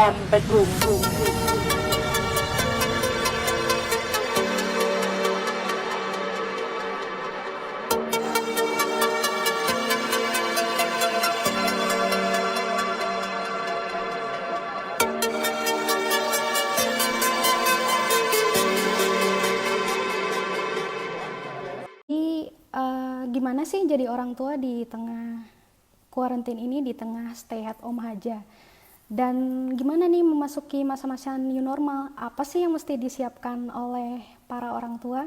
MP3 Jadi gimana sih jadi orang tua di tengah kuarantin ini, di tengah stay at home aja? Dan gimana nih memasuki masa-masa new normal? Apa sih yang mesti disiapkan oleh para orang tua?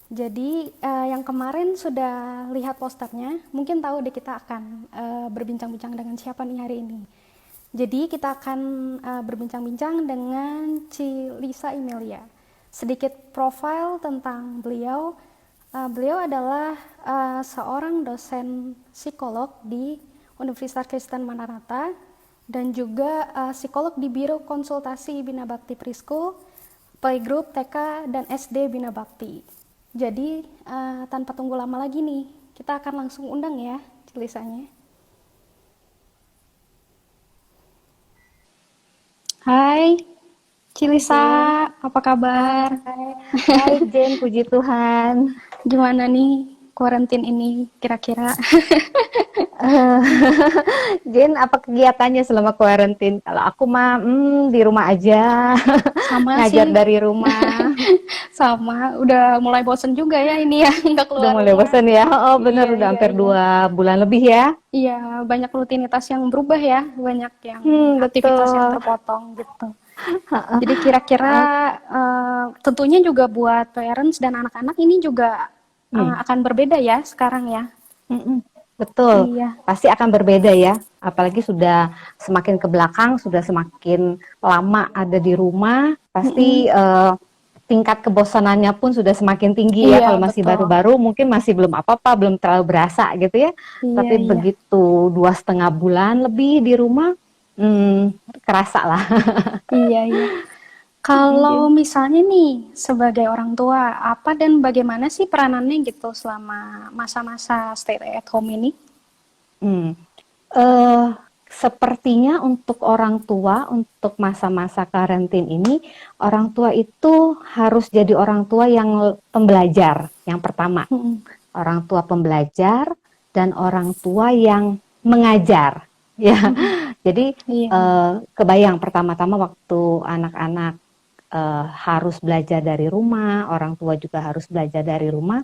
Jadi yang kemarin sudah lihat posternya, mungkin tahu deh kita akan berbincang-bincang dengan siapa nih hari ini. Jadi kita akan berbincang-bincang dengan Cilisa Imelia. Sedikit profil tentang beliau. Beliau adalah seorang dosen psikolog di Universitas Kristen Maranatha dan juga psikolog di Biro Konsultasi Bina Bakti Preschool, Playgroup TK dan SD Bina Bakti. Jadi tanpa tunggu lama lagi nih, kita akan langsung undang ya Cilisanya. Hai Cilisa, apa kabar? Baik Jen, puji Tuhan. Gimana nih kuarantin ini kira-kira? Jen, apa kegiatannya selama kuarantin? Kalau aku mah di rumah aja, Sama ngajar sih, dari rumah. sama. Udah mulai bosen juga ya ini ya, nggak Udah keluar mulai rumah. bosan ya? Oh bener, Iya, udah iya, hampir iya. 2 bulan lebih ya? Iya, banyak rutinitas yang berubah ya, banyak yang aktivitas yang Betul. terpotong gitu. Jadi kira-kira tentunya juga buat parents dan anak-anak ini juga Hmm, akan berbeda ya sekarang ya. betul. Iya. Pasti akan berbeda ya. Apalagi sudah semakin ke belakang, sudah semakin lama ada di rumah, pasti Mm-mm. tingkat kebosanannya pun sudah semakin tinggi ya. Iya, Kalau masih betul. baru-baru mungkin masih belum apa-apa, belum terlalu berasa gitu ya. Iya, Tapi iya. begitu 2,5 bulan lebih di rumah, kerasa lah. Iya, iya. Kalau misalnya nih sebagai orang tua, apa dan bagaimana sih peranannya gitu selama masa-masa stay at home ini? Hmm. Eh, Sepertinya untuk orang tua, untuk masa-masa karantin ini, orang tua itu harus jadi orang tua yang pembelajar, yang pertama. Mm-mm. Orang tua pembelajar dan orang tua yang mengajar. Ya, Mm-mm. jadi Iya, iya. kebayang pertama-tama waktu anak-anak harus belajar dari rumah, orang tua juga harus belajar dari rumah.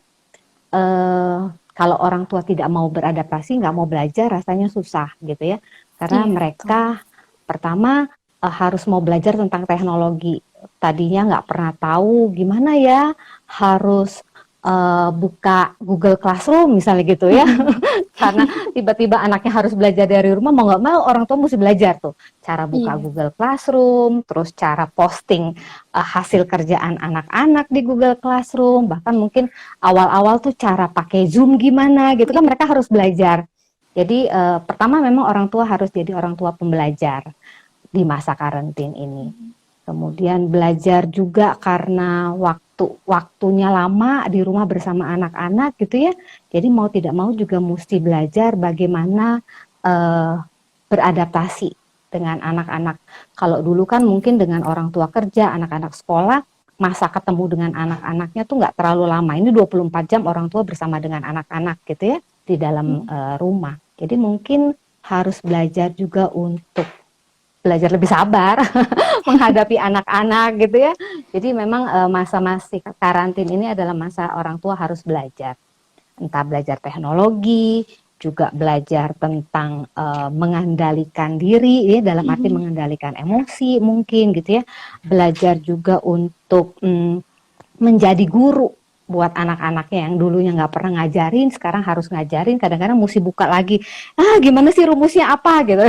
eh, Kalau orang tua tidak mau beradaptasi, nggak mau belajar, rasanya susah gitu ya. Karena Iya, betul. mereka pertama harus mau belajar tentang teknologi. Tadinya nggak pernah tahu gimana ya harus buka Google Classroom misalnya gitu ya. Mm-mm. Karena tiba-tiba anaknya harus belajar dari rumah, mau nggak mau orang tua mesti belajar tuh. Cara buka Iya. Google Classroom, terus cara posting hasil kerjaan anak-anak di Google Classroom, bahkan mungkin awal-awal tuh cara pakai Zoom gimana gitu kan mereka harus belajar. Jadi pertama memang orang tua harus jadi orang tua pembelajar di masa karantin ini. Kemudian belajar juga karena waktunya lama di rumah bersama anak-anak gitu ya. Jadi mau tidak mau juga mesti belajar bagaimana eh, beradaptasi dengan anak-anak. Kalau dulu kan mungkin dengan orang tua kerja, anak-anak sekolah, masa ketemu dengan anak-anaknya tuh nggak terlalu lama. Ini 24 jam orang tua bersama dengan anak-anak gitu ya di dalam rumah. Jadi mungkin harus belajar juga untuk belajar lebih sabar menghadapi anak-anak gitu ya. Jadi memang masa-masa karantin ini adalah masa orang tua harus belajar. Entah belajar teknologi, juga belajar tentang mengendalikan diri ya dalam arti Mm-mm. mengendalikan emosi mungkin gitu ya. Belajar juga untuk menjadi guru buat anak-anaknya yang dulunya nggak pernah ngajarin, sekarang harus ngajarin, kadang-kadang mesti buka lagi, gimana sih rumusnya apa gitu,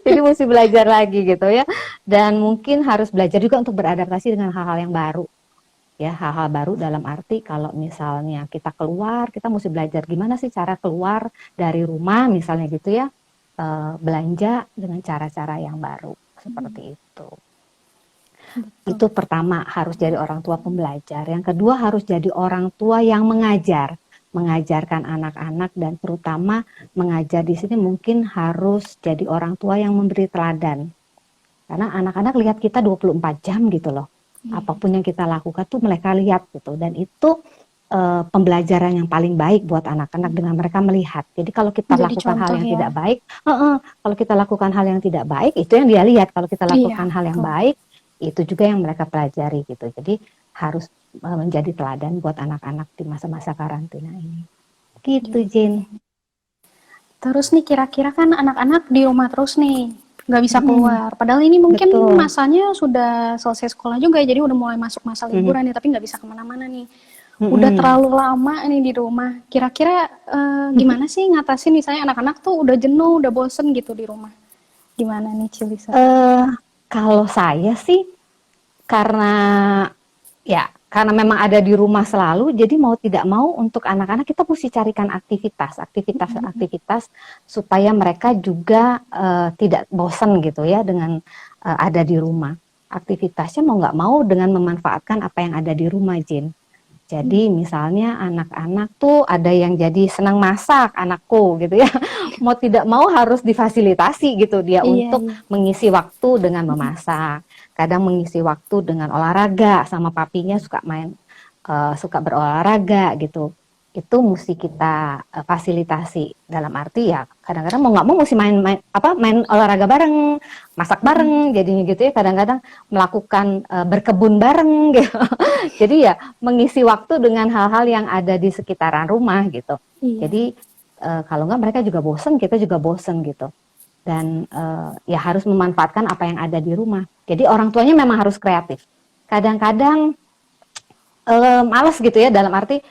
jadi mesti belajar lagi gitu ya, dan mungkin harus belajar juga untuk beradaptasi dengan hal-hal yang baru, ya hal-hal baru dalam arti kalau misalnya kita keluar, kita mesti belajar gimana sih cara keluar dari rumah misalnya gitu ya, belanja dengan cara-cara yang baru, seperti itu. Betul. Itu pertama harus jadi orang tua pembelajar. Yang kedua harus jadi orang tua yang mengajar, mengajarkan anak-anak dan terutama mengajar di sini mungkin harus jadi orang tua yang memberi teladan. Karena anak-anak lihat kita 24 jam gitu loh. Apapun yang kita lakukan tuh mereka lihat gitu. Dan itu pembelajaran yang paling baik buat anak-anak dengan mereka melihat. Jadi kalau kita Jadi lakukan hal contoh yang ya. tidak baik, kalau kita lakukan hal yang tidak baik, itu yang dia lihat. Kalau kita lakukan Iya, hal yang betul. baik, itu juga yang mereka pelajari gitu. Jadi harus menjadi teladan buat anak-anak di masa-masa karantina ini. Gitu, Jin. Terus nih kira-kira kan anak-anak di rumah terus nih, nggak bisa Mm-mm, keluar. Padahal ini mungkin betul. masanya sudah selesai sekolah juga ya, jadi udah mulai masuk masa Mm-mm, liburan nih, tapi nggak bisa kemana-mana nih. Udah mm-mm. terlalu lama nih di rumah. Kira-kira gimana sih ngatasin misalnya anak-anak tuh udah jenuh, udah bosen gitu di rumah. Gimana nih Cilisa? Eh, Kalau saya sih karena karena memang ada di rumah selalu, jadi mau tidak mau untuk anak-anak kita mesti carikan aktivitas supaya mereka juga tidak bosan gitu ya dengan ada di rumah. Aktivitasnya mau nggak mau dengan memanfaatkan apa yang ada di rumah, Jin. Jadi misalnya anak-anak tuh ada yang jadi senang masak, anakku gitu ya. Mau tidak mau harus difasilitasi gitu dia Iya, untuk iya. mengisi waktu dengan memasak. Kadang mengisi waktu dengan olahraga, sama papinya suka suka berolahraga gitu. Itu mesti kita fasilitasi, dalam arti ya kadang-kadang mau nggak mau mesti main olahraga bareng, masak bareng, jadinya gitu ya. Kadang-kadang melakukan berkebun bareng gitu. Jadi ya mengisi waktu dengan hal-hal yang ada di sekitaran rumah gitu. Iya. Jadi kalau nggak mereka juga bosen, kita juga bosen gitu. Dan ya harus memanfaatkan apa yang ada di rumah. Jadi orang tuanya memang harus kreatif. Kadang-kadang males gitu ya, dalam arti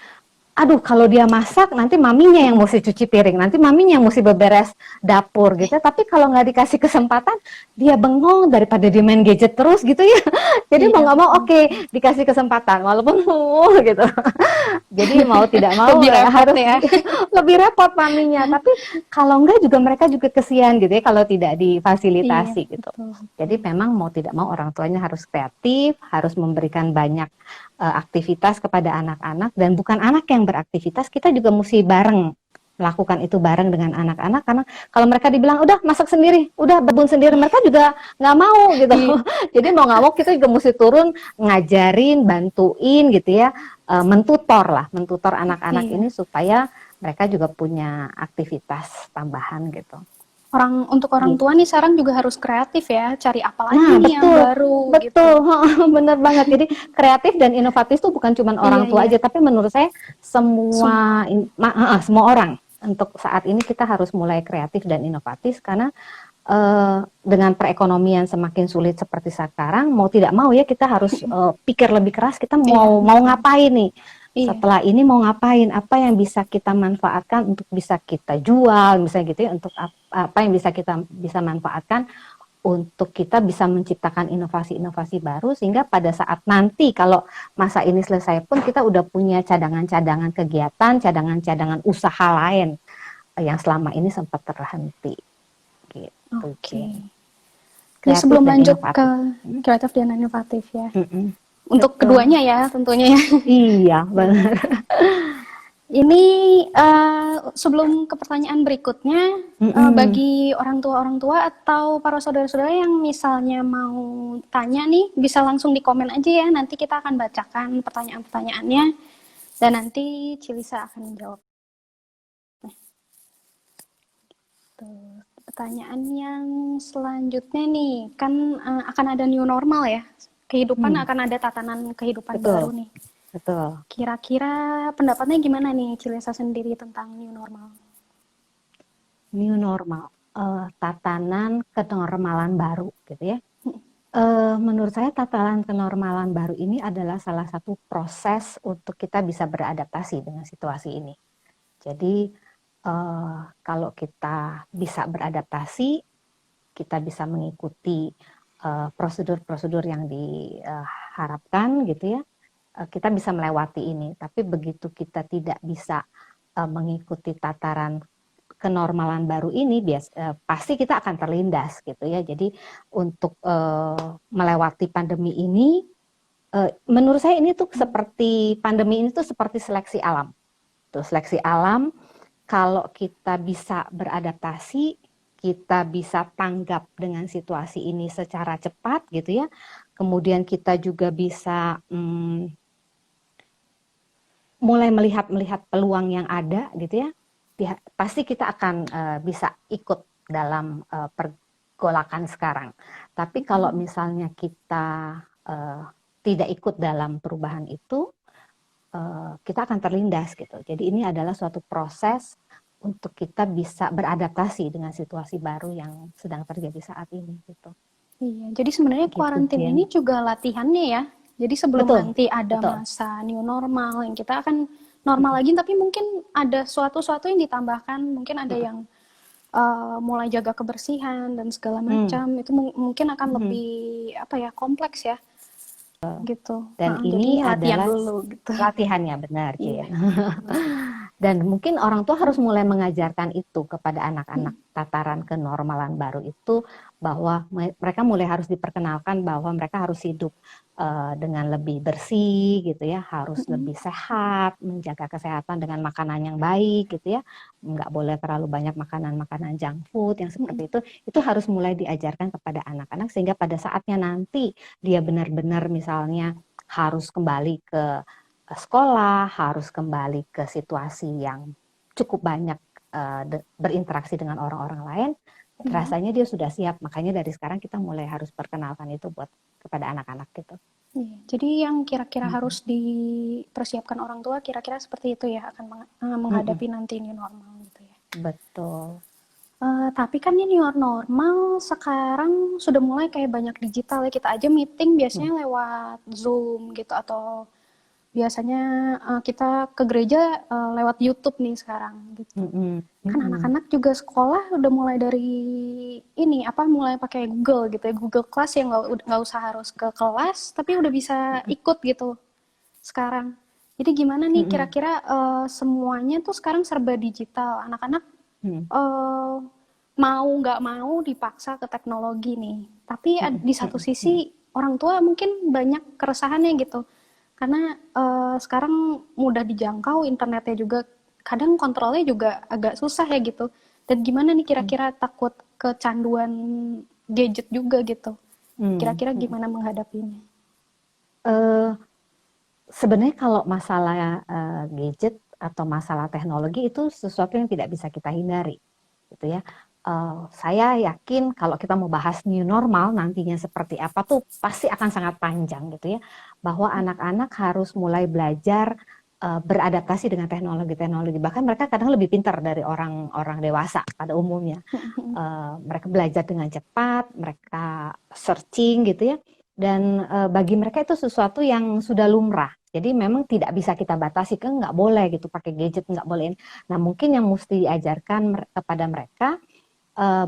aduh kalau dia masak nanti maminya yang mesti cuci piring, nanti maminya yang mesti beberes dapur gitu. Tapi kalau nggak dikasih kesempatan, dia bengong daripada dia main gadget terus gitu ya. Jadi mau Iya, nggak mau betul. oke, dikasih kesempatan walaupun gitu. Jadi mau tidak mau Lebih repot harus ya. lebih repot maminya. Tapi kalau enggak juga mereka juga kesian gitu ya kalau tidak Iya, difasilitasi gitu. betul. Jadi memang mau tidak mau orang tuanya harus kreatif, harus memberikan banyak aktivitas kepada anak-anak, dan bukan anak yang beraktivitas, kita juga mesti bareng melakukan itu bareng dengan anak-anak, karena kalau mereka dibilang udah masak sendiri, udah berkebun sendiri, mereka juga nggak mau gitu. Iya, Jadi mau nggak mau kita juga mesti turun ngajarin, bantuin gitu ya, mentutor anak-anak iya. ini supaya mereka juga punya aktivitas tambahan gitu. Untuk orang tua nih sekarang juga harus kreatif ya, cari apa lagi Nah, nih yang betul, baru betul, gitu. bener banget. Jadi kreatif dan inovatif itu bukan cuma Iya, orang tua iya. aja, tapi menurut saya Semua. semua orang. Untuk saat ini kita harus mulai kreatif dan inovatif karena dengan perekonomian semakin sulit seperti sekarang, mau tidak mau ya kita harus pikir lebih keras. Kita Iya, mau betul. ngapain nih? Iya. Setelah ini mau ngapain? Apa yang bisa kita manfaatkan untuk bisa kita jual, misalnya gitu ya? Untuk apa yang kita bisa manfaatkan untuk kita bisa menciptakan inovasi-inovasi baru, sehingga pada saat nanti kalau masa ini selesai pun kita udah punya cadangan-cadangan kegiatan, cadangan-cadangan usaha lain yang selama ini sempat terhenti gitu, Oke. Jen. Ini Kreatif sebelum dan lanjut ke inovatif. kreatif dan inovatif ya. Mm-mm. Untuk Betul. keduanya ya tentunya ya. Iya, benar. Ini sebelum ke pertanyaan berikutnya, Mm-mm. bagi orang tua atau para saudara-saudara yang misalnya mau tanya nih, bisa langsung di komen aja ya. Nanti kita akan bacakan pertanyaan-pertanyaannya dan nanti Cilisa akan menjawab. Tuh, pertanyaan yang selanjutnya nih, kan akan ada new normal ya. Kehidupan akan ada tatanan kehidupan Betul, baru nih. betul. Kira-kira pendapatnya gimana nih Cilisa sendiri tentang new normal? New normal, tatanan kenormalan baru gitu ya. Menurut saya tatanan kenormalan baru ini adalah salah satu proses untuk kita bisa beradaptasi dengan situasi ini. Jadi kalau kita bisa beradaptasi, kita bisa mengikuti prosedur-prosedur yang diharapkan gitu ya, kita bisa melewati ini. Tapi begitu kita tidak bisa mengikuti tataran kenormalan baru ini, pasti kita akan terlindas gitu ya. Jadi untuk melewati pandemi ini, menurut saya ini tuh seperti pandemi ini tuh seperti seleksi alam. Tuh seleksi alam, kalau kita bisa beradaptasi, kita bisa tanggap dengan situasi ini secara cepat gitu ya. Kemudian kita juga bisa mulai melihat peluang yang ada gitu ya. Pasti kita akan bisa ikut dalam pergolakan sekarang. Tapi kalau misalnya kita tidak ikut dalam perubahan itu, kita akan terlindas gitu. Jadi ini adalah suatu proses untuk kita bisa beradaptasi dengan situasi baru yang sedang terjadi saat ini gitu. Iya, jadi sebenarnya Gitu, kuarantin Jen. ini juga latihannya ya. Jadi sebelum Betul, nanti ada betul. masa new normal yang kita akan normal lagi, tapi mungkin ada suatu yang ditambahkan, mungkin ada yang mulai jaga kebersihan dan segala Hmm. macam. Itu mungkin akan Hmm. lebih apa ya, kompleks ya, gitu. Dan Jadi ini latihan adalah dulu gitu. latihannya, benar, Iya. Jen. Dan mungkin orang tua harus mulai mengajarkan itu kepada anak-anak tataran kenormalan baru itu, bahwa mereka mulai harus diperkenalkan bahwa mereka harus hidup dengan lebih bersih gitu ya, harus lebih sehat, menjaga kesehatan dengan makanan yang baik gitu ya, nggak boleh terlalu banyak makanan-makanan junk food yang seperti itu harus mulai diajarkan kepada anak-anak, sehingga pada saatnya nanti dia benar-benar misalnya harus kembali ke sekolah, harus kembali ke situasi yang cukup banyak berinteraksi dengan orang-orang lain, rasanya dia sudah siap. Makanya dari sekarang kita mulai harus perkenalkan itu buat kepada anak-anak gitu. Iya. Jadi yang kira-kira harus dipersiapkan orang tua kira-kira seperti itu ya, akan menghadapi nanti new normal gitu ya. Betul. Tapi kan ini new normal sekarang sudah mulai kayak banyak digital ya. Kita aja meeting biasanya lewat Zoom gitu, atau biasanya kita ke gereja lewat YouTube nih sekarang gitu. Kan anak-anak juga sekolah udah mulai dari ini mulai pakai Google gitu ya, Google Class, yang nggak usah harus ke kelas tapi udah bisa ikut gitu sekarang. Jadi gimana nih kira-kira semuanya tuh sekarang serba digital, anak-anak mau nggak mau dipaksa ke teknologi nih. Tapi di satu sisi orang tua mungkin banyak keresahannya gitu, karena sekarang mudah dijangkau, internetnya juga kadang kontrolnya juga agak susah ya gitu. Dan gimana nih kira-kira takut kecanduan gadget juga gitu. Kira-kira gimana menghadapinya? Sebenarnya kalau masalah gadget atau masalah teknologi itu sesuatu yang tidak bisa kita hindari, gitu ya. Saya yakin kalau kita mau bahas new normal nantinya seperti apa tuh pasti akan sangat panjang gitu ya. Bahwa anak-anak harus mulai belajar beradaptasi dengan teknologi-teknologi. Bahkan mereka kadang lebih pintar dari orang-orang dewasa pada umumnya. Mereka belajar dengan cepat, mereka searching gitu ya. Dan bagi mereka itu sesuatu yang sudah lumrah. Jadi memang tidak bisa kita batasi, kan nggak boleh gitu pakai gadget, nggak boleh. Nah mungkin yang mesti diajarkan kepada mereka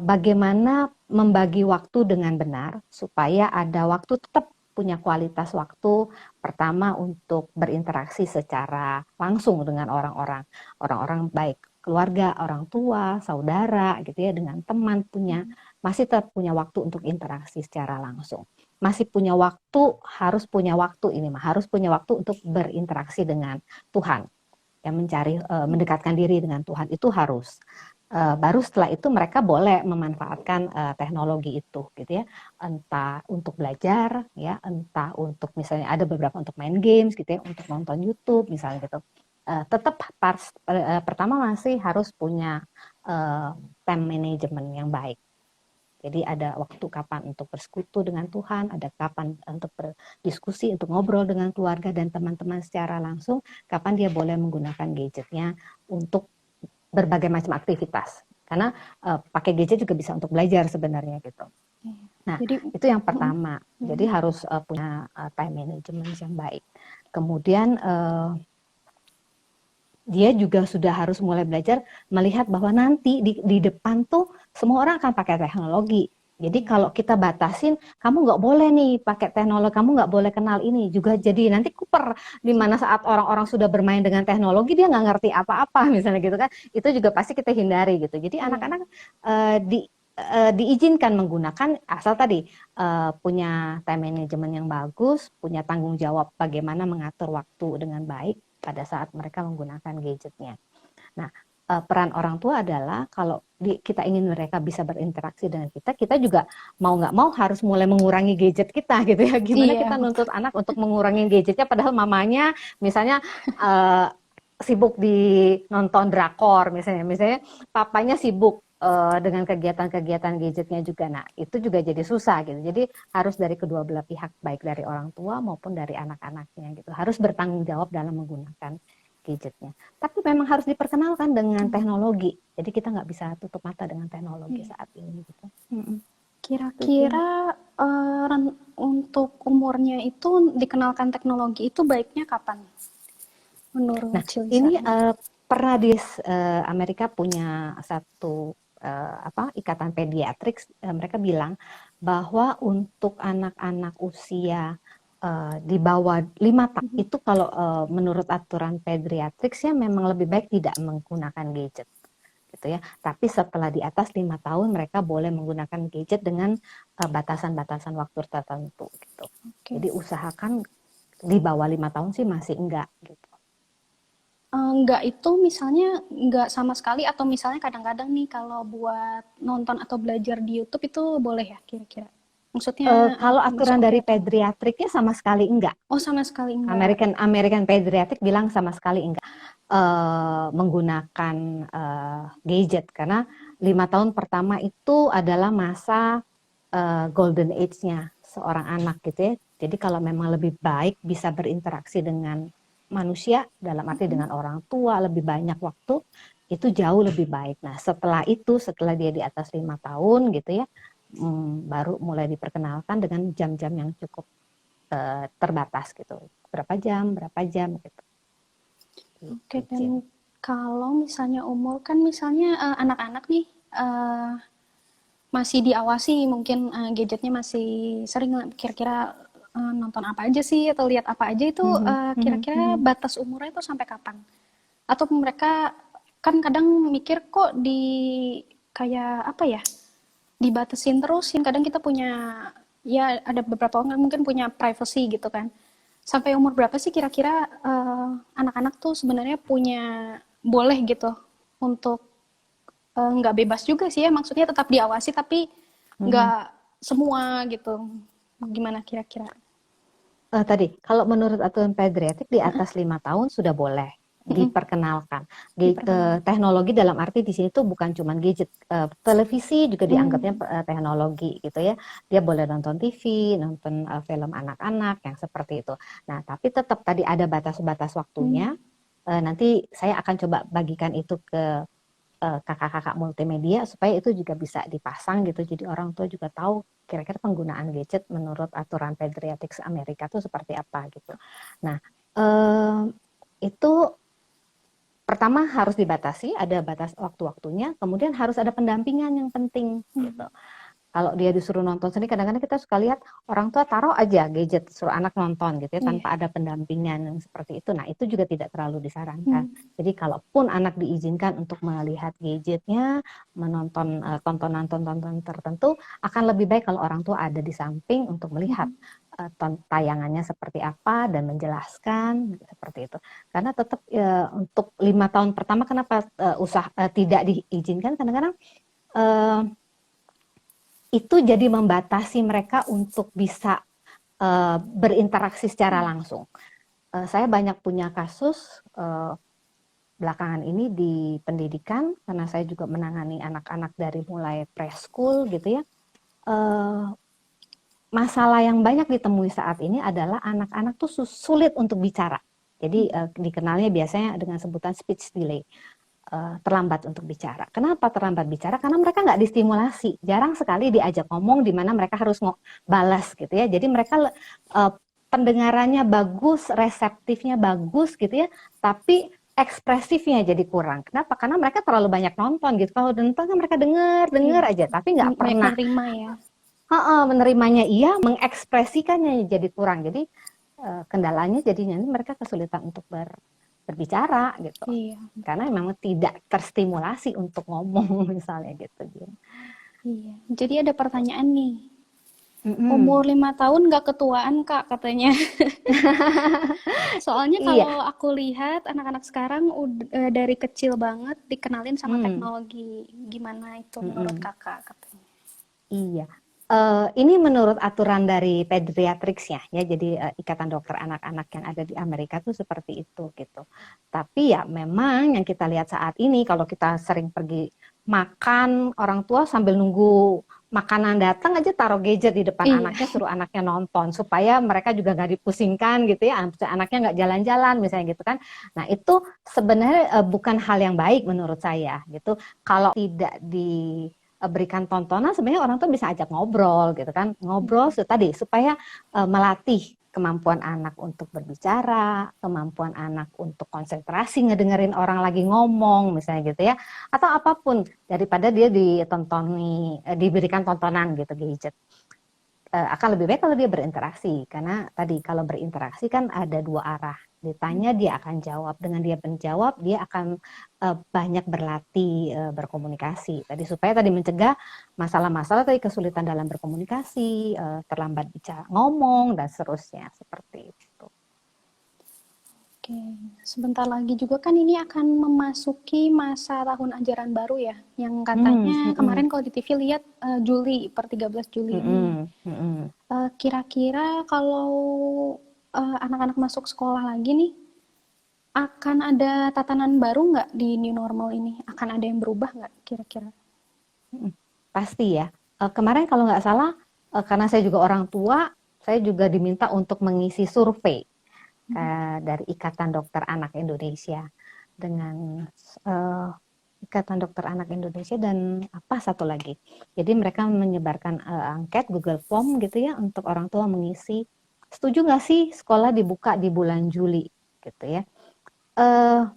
bagaimana membagi waktu dengan benar supaya ada waktu, tetap punya kualitas waktu. Pertama untuk berinteraksi secara langsung dengan orang-orang baik keluarga, orang tua, saudara gitu ya, dengan teman, masih tetap punya waktu untuk interaksi secara langsung. Masih punya waktu, harus punya waktu harus punya waktu untuk berinteraksi dengan Tuhan, yang mencari mendekatkan diri dengan Tuhan itu harus. Baru setelah itu mereka boleh memanfaatkan teknologi itu gitu ya, entah untuk belajar ya, entah untuk misalnya ada beberapa untuk main games gitu ya, untuk nonton YouTube misalnya gitu. Tetap pertama masih harus punya time management yang baik. Jadi ada waktu kapan untuk bersekutu dengan Tuhan, ada kapan untuk berdiskusi, untuk ngobrol dengan keluarga dan teman-teman secara langsung, kapan dia boleh menggunakan gadgetnya untuk berbagai macam aktivitas. Karena pakai gadget juga bisa untuk belajar sebenarnya gitu. Nah, Jadi itu yang pertama. Jadi harus punya time management yang baik. Kemudian dia juga sudah harus mulai belajar melihat bahwa nanti di depan tuh semua orang akan pakai teknologi. Jadi kalau kita batasin, kamu nggak boleh nih pakai teknologi, kamu nggak boleh kenal ini, juga jadi nanti kuper, di mana saat orang-orang sudah bermain dengan teknologi dia nggak ngerti apa-apa misalnya gitu kan, itu juga pasti kita hindari gitu. Jadi anak-anak diizinkan menggunakan, asal tadi punya time management yang bagus, punya tanggung jawab bagaimana mengatur waktu dengan baik pada saat mereka menggunakan gadgetnya. Nah, peran orang tua adalah kalau kita ingin mereka bisa berinteraksi dengan kita, kita juga mau nggak mau harus mulai mengurangi gadget kita gitu ya. Gimana Iya, kita betul. nuntut anak untuk mengurangi gadgetnya, padahal mamanya misalnya sibuk di nonton drakor misalnya papanya sibuk dengan kegiatan-kegiatan gadgetnya juga. Nah, itu juga jadi susah gitu. Jadi harus dari kedua belah pihak, baik dari orang tua maupun dari anak-anaknya gitu. Harus bertanggung jawab dalam menggunakan gadgetnya. Tapi memang harus diperkenalkan dengan teknologi. Jadi kita nggak bisa tutup mata dengan teknologi Iya. saat ini gitu. Kira-kira untuk umurnya itu dikenalkan teknologi itu baiknya kapan Nah, menurut ini Cilisa? pernah di Amerika punya satu ikatan pediatrik, mereka bilang bahwa untuk anak-anak usia di bawah 5 tahun itu kalau menurut aturan pediatrik ya memang lebih baik tidak menggunakan gadget gitu ya. Tapi setelah di atas 5 tahun mereka boleh menggunakan gadget dengan batasan-batasan waktu tertentu gitu. Oke. Jadi usahakan di bawah 5 tahun sih masih enggak gitu. Enggak itu misalnya enggak sama sekali atau misalnya kadang-kadang nih kalau buat nonton atau belajar di YouTube itu boleh ya kira-kira? Maksudnya Kalau masuk aturan oke dari atau enggak? pediatriknya sama sekali enggak. Oh sama sekali enggak. American Pediatric bilang sama sekali enggak menggunakan gadget karena 5 tahun pertama itu adalah masa golden age-nya seorang anak gitu ya. Jadi kalau memang lebih baik bisa berinteraksi dengan manusia dalam arti dengan orang tua lebih banyak waktu itu jauh lebih baik. Nah setelah itu setelah dia di atas 5 tahun gitu ya baru mulai diperkenalkan dengan jam-jam yang cukup terbatas gitu. Berapa jam gitu. Oke, Gitu. dan kalau misalnya umur kan misalnya anak-anak nih masih diawasi mungkin gadgetnya masih sering kira-kira nonton apa aja sih atau lihat apa aja itu kira-kira batas umurnya itu sampai kapan? Atau mereka kan kadang mikir kok di kayak apa ya dibatasin terus yang kadang kita punya ya ada beberapa orang mungkin punya privacy gitu kan sampai umur berapa sih kira-kira anak-anak tuh sebenarnya punya boleh gitu untuk nggak bebas juga sih ya maksudnya tetap diawasi tapi nggak semua gitu gimana kira-kira. Tadi kalau menurut aturan pediatrik di atas 5 tahun sudah boleh diperkenalkan. Diperkenalkan. Teknologi dalam arti di sini tuh bukan cuma gadget, televisi juga dianggapnya teknologi gitu ya. Dia boleh nonton TV, nonton film anak-anak yang seperti itu. Nah, tapi tetap tadi ada batas-batas waktunya. Nanti saya akan coba bagikan itu ke kakak-kakak multimedia supaya itu juga bisa dipasang gitu. Jadi orang tua juga tahu kira-kira penggunaan gadget menurut aturan pediatrics Amerika itu seperti apa gitu. Nah, itu pertama harus dibatasi, ada batas waktu-waktunya, kemudian harus ada pendampingan yang penting gitu. Kalau dia disuruh nonton sendiri, kadang-kadang kita suka lihat orang tua taruh aja gadget, suruh anak nonton gitu ya, tanpa ada pendampingan yang seperti itu. Nah, itu juga tidak terlalu disarankan. Jadi, kalaupun anak diizinkan untuk melihat gadgetnya, menonton tontonan-tontonan tertentu, akan lebih baik kalau orang tua ada di samping untuk melihat tayangannya seperti apa dan menjelaskan seperti itu. Karena tetap untuk 5 tahun pertama, kenapa tidak diizinkan? Kadang-kadang itu jadi membatasi mereka untuk bisa berinteraksi secara langsung. Saya banyak punya kasus belakangan ini di pendidikan, karena saya juga menangani anak-anak dari mulai preschool gitu ya. Masalah yang banyak ditemui saat ini adalah anak-anak tuh sulit untuk bicara. Jadi dikenalnya biasanya dengan sebutan speech delay. Terlambat untuk bicara. Kenapa terlambat bicara? Karena mereka nggak distimulasi. Jarang sekali diajak ngomong di mana mereka harus balas gitu ya. Jadi mereka pendengarannya bagus, reseptifnya bagus gitu ya, tapi ekspresifnya jadi kurang. Kenapa? Karena mereka terlalu banyak nonton gitu. Kalau nonton kan mereka dengar aja, tapi nggak pernah Menerima ya. menerimanya iya, mengekspresikannya jadi kurang. Jadi kendalanya jadinya mereka kesulitan untuk berbicara gitu. Iya. Karena memang tidak terstimulasi untuk ngomong misalnya gitu. Iya. Jadi ada pertanyaan nih. Umur Mm-mm. 5 tahun nggak ketuaan, Kak, katanya. Soalnya Iya. kalau aku lihat anak-anak sekarang dari kecil banget dikenalin sama Mm. teknologi. Gimana itu menurut Mm-mm. Kakak, katanya? Iya. Ini menurut aturan dari Pediatrics ya, jadi Ikatan Dokter Anak-anak yang ada di Amerika tuh seperti itu gitu. Tapi ya memang yang kita lihat saat ini kalau kita sering pergi makan, orang tua sambil nunggu makanan datang aja taruh gadget di depan Iya. anaknya, suruh anaknya nonton supaya mereka juga nggak dipusingkan gitu ya, anaknya nggak jalan-jalan misalnya gitu kan. Nah itu sebenarnya bukan hal yang baik menurut saya gitu. Kalau tidak diberikan tontonan, sebenarnya orang tuh bisa ajak ngobrol gitu kan, ngobrol tadi supaya melatih kemampuan anak untuk berbicara, kemampuan anak untuk konsentrasi ngedengerin orang lagi ngomong misalnya gitu ya, atau apapun daripada dia diberikan tontonan gitu gadget. Akan lebih baik kalau dia berinteraksi, karena tadi kalau berinteraksi kan ada dua arah, ditanya dia akan jawab, dengan dia menjawab dia akan banyak berlatih berkomunikasi tadi, supaya tadi mencegah masalah-masalah tadi, kesulitan dalam berkomunikasi, terlambat bicara ngomong dan seterusnya seperti itu. Oke, sebentar lagi juga kan ini akan memasuki masa tahun ajaran baru ya, yang Hmm, katanya mm-mm, kemarin kalau di TV lihat Juli, per 13 Juli ini. mm-mm, mm-mm. Kira-kira kalau anak-anak masuk sekolah lagi nih, akan ada tatanan baru nggak di new normal ini? Akan ada yang berubah nggak kira-kira? Mm, Pasti ya. Kemarin kalau nggak salah, karena saya juga orang tua, saya juga diminta untuk mengisi survei dari Ikatan Dokter Anak Indonesia dengan uh, Ikatan Dokter Anak Indonesia dan apa satu lagi. Jadi mereka menyebarkan angket Google Form gitu ya untuk orang tua mengisi. Setuju nggak sih sekolah dibuka di bulan Juli gitu ya? Uh,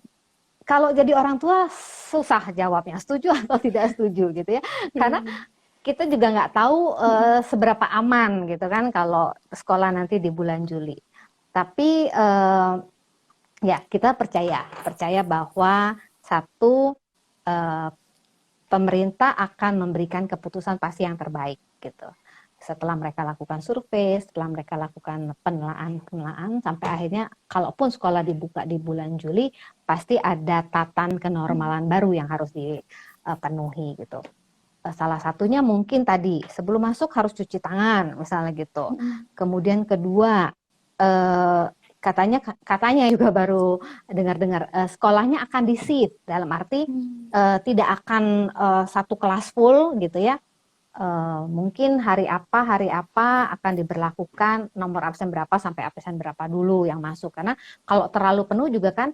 Kalau jadi orang tua susah jawabnya setuju atau tidak setuju gitu ya, karena Iya. kita juga nggak tahu seberapa aman gitu kan kalau sekolah nanti di bulan Juli. Tapi ya kita percaya bahwa satu, eh, pemerintah akan memberikan keputusan pasti yang terbaik gitu. Setelah mereka lakukan survei, setelah mereka lakukan penelaahan sampai akhirnya kalaupun sekolah dibuka di bulan Juli, pasti ada tatan kenormalan baru yang harus dipenuhi gitu. Salah satunya mungkin tadi sebelum masuk harus cuci tangan misalnya gitu. Kemudian kedua, eh, katanya juga baru dengar-dengar, sekolahnya akan di shift, dalam arti tidak akan satu kelas full gitu ya. Mungkin hari apa akan diberlakukan nomor absen berapa sampai absen berapa dulu yang masuk, karena kalau terlalu penuh juga kan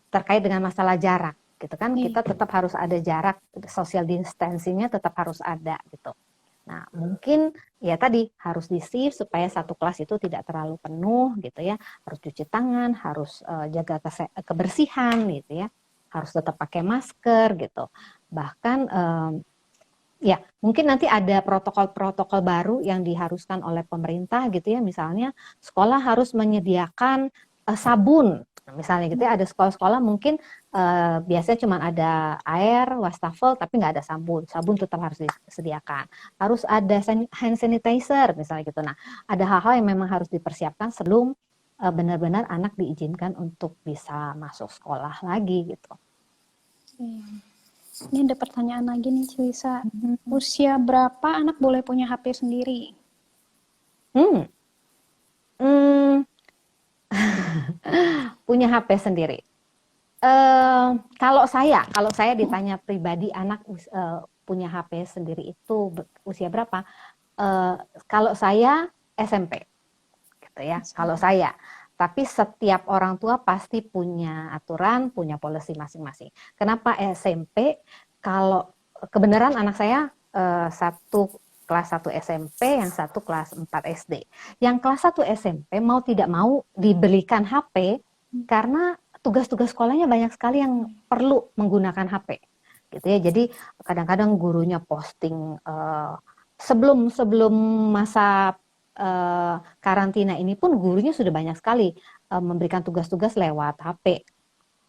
terkait dengan masalah jarak gitu kan, Iya. kita tetap harus ada jarak, social distancingnya tetap harus ada gitu. Nah, mungkin ya tadi harus di shift supaya satu kelas itu tidak terlalu penuh gitu ya. Harus cuci tangan, harus jaga kebersihan gitu ya. Harus tetap pakai masker gitu. Bahkan ya mungkin nanti ada protokol-protokol baru yang diharuskan oleh pemerintah gitu ya. Misalnya sekolah harus menyediakan sabun. Nah, misalnya gitu ya, ada sekolah-sekolah mungkin biasanya cuma ada air, wastafel, tapi nggak ada sabun. Sabun tetap harus disediakan. Harus ada hand sanitizer misalnya gitu. Nah, ada hal-hal yang memang harus dipersiapkan sebelum benar-benar anak diizinkan untuk bisa masuk sekolah lagi gitu. Iya. Ini ada pertanyaan lagi nih, Cilisa. Mhm. Usia berapa anak boleh punya HP sendiri? Hmm. Hmm. Punya HP sendiri. Kalau saya ditanya pribadi anak punya HP sendiri itu usia berapa? Eh, Kalau saya SMP, gitu ya. Kalau SMP. saya, tapi setiap orang tua pasti punya aturan, punya policy masing-masing. Kenapa SMP? Kalau kebenaran anak saya satu kelas 1 SMP, yang satu kelas 4 SD. Yang kelas 1 SMP mau tidak mau dibelikan HP karena tugas-tugas sekolahnya banyak sekali yang perlu menggunakan HP. Gitu ya. Jadi kadang-kadang gurunya posting sebelum sebelum masa karantina ini pun gurunya sudah banyak sekali memberikan tugas-tugas lewat HP.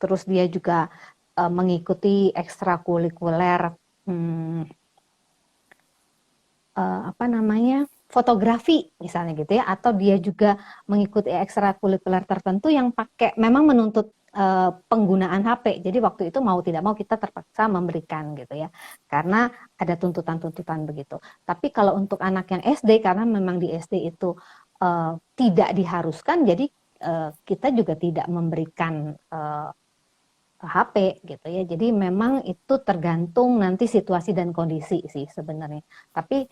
Terus dia juga mengikuti ekstrakurikuler, apa namanya, fotografi misalnya gitu ya, atau dia juga mengikuti ekstrakurikuler tertentu yang pakai memang menuntut penggunaan HP. Jadi waktu itu mau tidak mau kita terpaksa memberikan gitu ya, karena ada tuntutan-tuntutan begitu. Tapi kalau untuk anak yang SD, karena memang di SD itu tidak diharuskan, jadi kita juga tidak memberikan HP gitu ya. Jadi memang itu tergantung nanti situasi dan kondisi sih sebenarnya. Tapi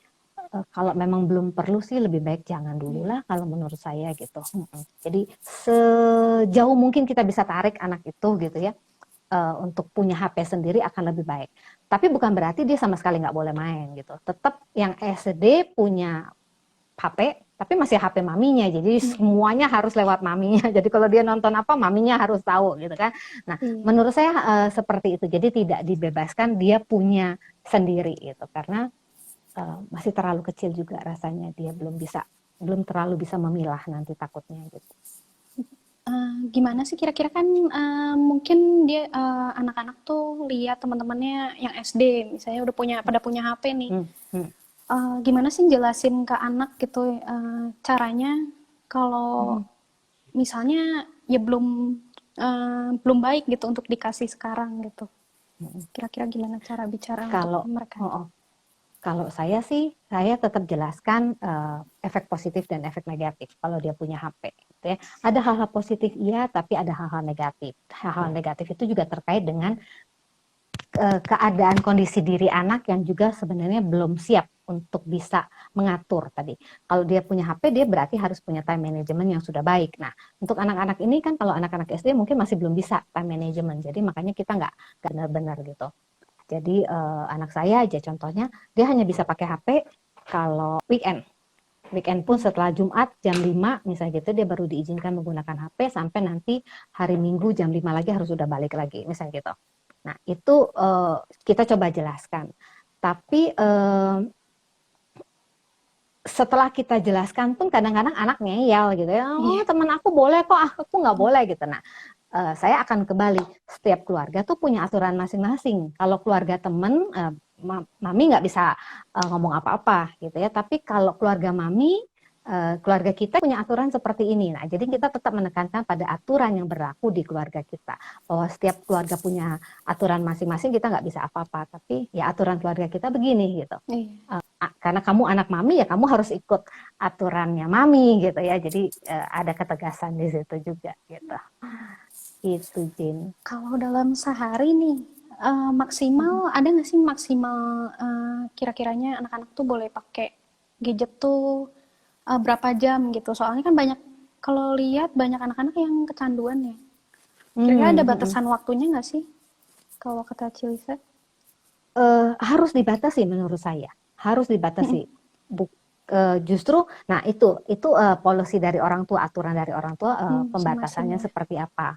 kalau memang belum perlu sih lebih baik jangan dulu lah kalau menurut saya gitu. Jadi sejauh mungkin kita bisa tarik anak itu gitu ya, untuk punya HP sendiri akan lebih baik. Tapi bukan berarti dia sama sekali nggak boleh main gitu. Tetap yang SD punya HP, tapi masih HP maminya, jadi semuanya harus lewat maminya. Jadi kalau dia nonton apa, maminya harus tahu gitu kan. Nah, menurut saya seperti itu. Jadi tidak dibebaskan, dia punya sendiri gitu, karena masih terlalu kecil juga rasanya, dia belum terlalu bisa memilah nanti takutnya gitu. Gimana sih kira-kira kan mungkin dia anak-anak tuh lihat teman-temannya yang SD misalnya pada punya HP nih. Gimana sih jelasin ke anak gitu caranya kalau misalnya ya belum baik gitu untuk dikasih sekarang gitu. Kira-kira gimana cara bicara Kalau untuk mereka? Kalau saya sih, saya tetap jelaskan efek positif dan efek negatif kalau dia punya HP. Gitu ya. Ada hal-hal positif iya, tapi ada hal-hal negatif. Hal-hal negatif itu juga terkait dengan keadaan kondisi diri anak yang juga sebenarnya belum siap untuk bisa mengatur tadi. Kalau dia punya HP, dia berarti harus punya time management yang sudah baik. Nah, untuk anak-anak ini kan kalau anak-anak SD mungkin masih belum bisa time management. Jadi makanya kita nggak benar-benar gitu. Jadi anak saya aja contohnya, dia hanya bisa pakai HP kalau weekend. Weekend pun setelah Jumat jam 5 misalnya gitu, dia baru diizinkan menggunakan HP sampai nanti hari Minggu jam 5 lagi harus sudah balik lagi, misalnya gitu. Nah, itu kita coba jelaskan. Tapi setelah kita jelaskan pun kadang-kadang anak ngeyel gitu ya, teman aku boleh kok, aku nggak boleh gitu. Nah, saya akan kembali, setiap keluarga tuh punya aturan masing-masing. Kalau keluarga temen, mami nggak bisa ngomong apa-apa gitu ya. Tapi kalau keluarga mami, keluarga kita punya aturan seperti ini. Nah, jadi kita tetap menekankan pada aturan yang berlaku di keluarga kita. Bahwa setiap keluarga punya aturan masing-masing, kita nggak bisa apa-apa. Tapi ya aturan keluarga kita begini gitu. Karena kamu anak mami, ya kamu harus ikut aturannya mami gitu ya. Jadi ada ketegasan di situ juga gitu. Itu Jin. Kalau dalam sehari nih maksimal ada nggak sih maksimal kira-kiranya anak-anak tuh boleh pakai gadget tuh berapa jam gitu? Soalnya kan kalau lihat banyak anak-anak yang kecanduan ya. Kira-kira ada batasan waktunya nggak sih? Kalau kata Cilisa? Harus dibatasi menurut saya. Harus dibatasi. Justru, nah itu policy dari orang tua, aturan dari orang tua, pembatasannya seperti apa.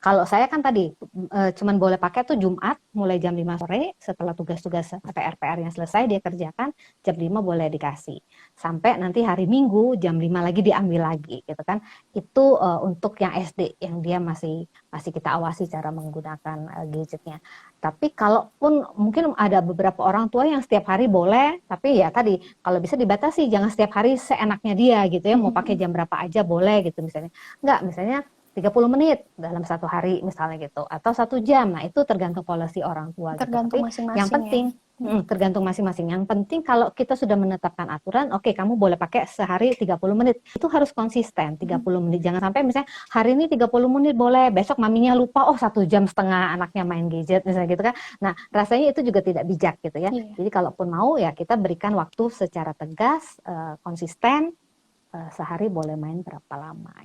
Kalau saya kan tadi cuman boleh pakai tuh Jumat mulai jam 5 sore, setelah tugas-tugas PR yang selesai dia kerjakan, jam 5 boleh dikasih. Sampai nanti hari Minggu jam 5 lagi diambil lagi gitu kan. Itu untuk yang SD yang dia masih kita awasi cara menggunakan gadgetnya. Tapi kalaupun mungkin ada beberapa orang tua yang setiap hari boleh, tapi ya tadi kalau bisa dibatasi, jangan setiap hari seenaknya dia gitu ya, mau pakai jam berapa aja boleh gitu misalnya. Enggak, misalnya 30 menit dalam satu hari misalnya gitu, atau 1 jam. Nah itu tergantung policy orang tua. Tergantung gitu. masing-masing yang penting ya? Tergantung masing-masing. Yang penting kalau kita sudah menetapkan aturan, oke, kamu boleh pakai sehari 30 menit. Itu harus konsisten 30 menit. Jangan sampai misalnya hari ini 30 menit boleh, besok maminya lupa, 1,5 jam anaknya main gadget misalnya gitu kan. Nah, rasanya itu juga tidak bijak gitu ya. Jadi kalaupun mau ya kita berikan waktu secara tegas, konsisten, sehari boleh main berapa lama